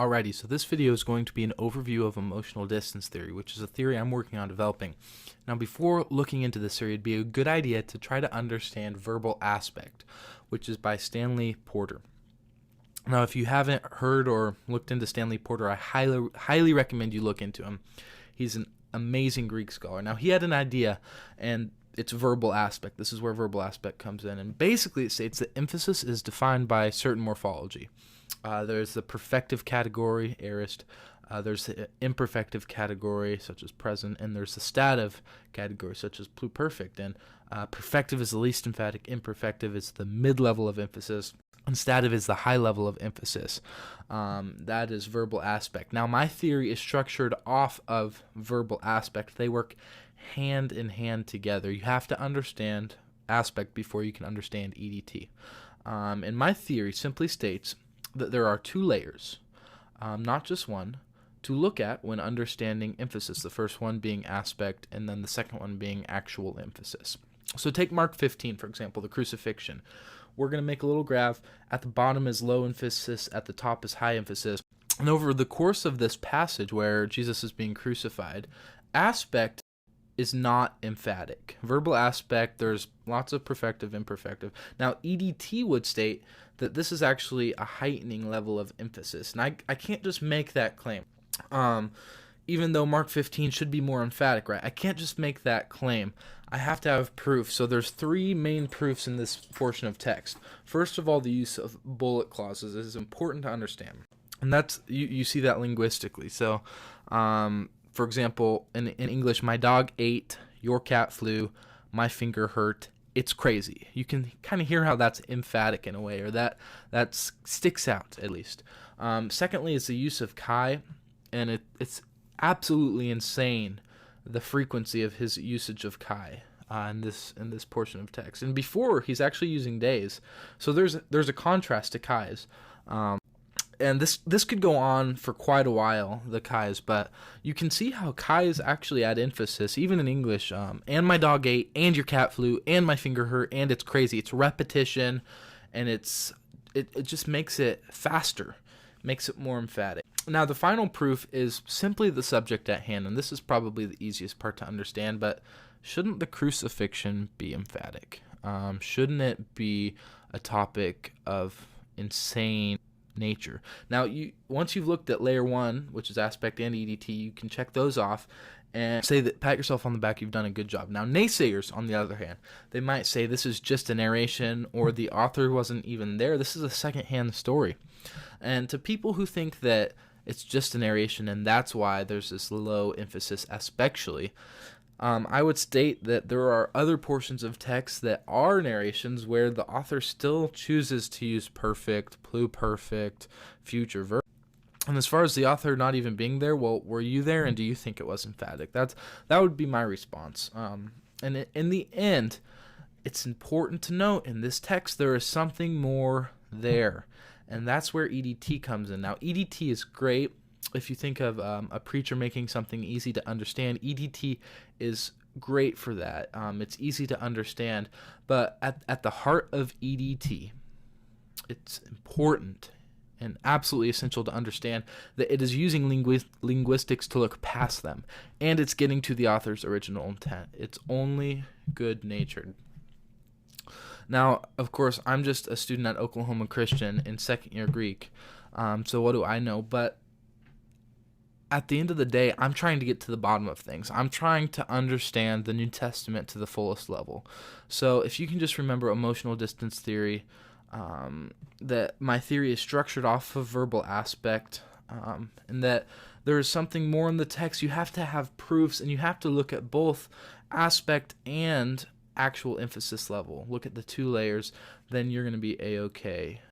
Alrighty, so this video is going to be an overview of emotional distance theory, which is a theory I'm working on developing. Now, before looking into this theory, it'd be a good idea to try to understand verbal aspect, which is by Stanley Porter. Now, if you haven't heard or looked into Stanley Porter, I highly recommend you look into him. He's an amazing Greek scholar. Now, he had an idea, and it's verbal aspect. This is where verbal aspect comes in. And basically, it states that emphasis is defined by certain morphology. There's the perfective category, aorist. There's the imperfective category, such as present. And there's the stative category, such as pluperfect. And perfective is the least emphatic. Imperfective is the mid-level of emphasis. And stative is the high level of emphasis. That is verbal aspect. Now, my theory is structured off of verbal aspect. They work hand in hand together. You have to understand aspect before you can understand EDT. And my theory simply states that there are two layers, not just one, to look at when understanding emphasis. The first one being aspect, and then the second one being actual emphasis. So take Mark 15, for example, the crucifixion. We're going to make a little graph. At the bottom is low emphasis, at the top is high emphasis. And over the course of this passage where Jesus is being crucified, aspect is not emphatic. Verbal aspect, there's lots of perfective, imperfective. Now, EDT would state that this is actually a heightening level of emphasis. And I can't just make that claim. Even though Mark 15 should be more emphatic, right? I can't just make that claim. I have to have proof. So there's three main proofs in this portion of text. First of all, the use of bullet clauses is important to understand. And that's you see that linguistically. So, for example, in English, my dog ate, your cat flew, my finger hurt, it's crazy. You can kind of hear how that's emphatic in a way, or that sticks out at least. Secondly is the use of Kai, and it's absolutely insane, the frequency of his usage of Kai in this portion of text. And before, he's actually using days. So there's a contrast to Kai's. And this could go on for quite a while, the Kai's, but you can see how Kai's actually add emphasis, even in English. And my dog ate, and your cat flew, and my finger hurt, and it's crazy. It's repetition, and it just makes it faster, makes it more emphatic. Now, the final proof is simply the subject at hand, and this is probably the easiest part to understand, but shouldn't the crucifixion be emphatic? Shouldn't it be a topic of insane nature? Now, once you've looked at layer one, which is aspect and EDT, you can check those off and say that, pat yourself on the back, you've done a good job. Now, naysayers, on the other hand, they might say this is just a narration, or the author wasn't even there. This is a secondhand story. And to people who think that it's just a narration and that's why there's this low emphasis aspectually, I would state that there are other portions of text that are narrations where the author still chooses to use perfect, pluperfect, future verb. And as far as the author not even being there, well, were you there, and do you think it was emphatic? That would be my response. And in the end, it's important to note in this text there is something more there, and that's where EDT comes in. Now, EDT is great. If you think of a preacher making something easy to understand, EDT is great for that. It's easy to understand, but at the heart of EDT, it's important and absolutely essential to understand that it is using linguistics to look past them, and it's getting to the author's original intent. It's only good-natured. Now, of course, I'm just a student at Oklahoma Christian in second year Greek, so what do I know? But at the end of the day, I'm trying to get to the bottom of things. I'm trying to understand the New Testament to the fullest level. So if you can just remember emotional distance theory, that my theory is structured off of verbal aspect, and that there is something more in the text. You have to have proofs, and you have to look at both aspect and actual emphasis level. Look at the two layers, then you're going to be A-okay.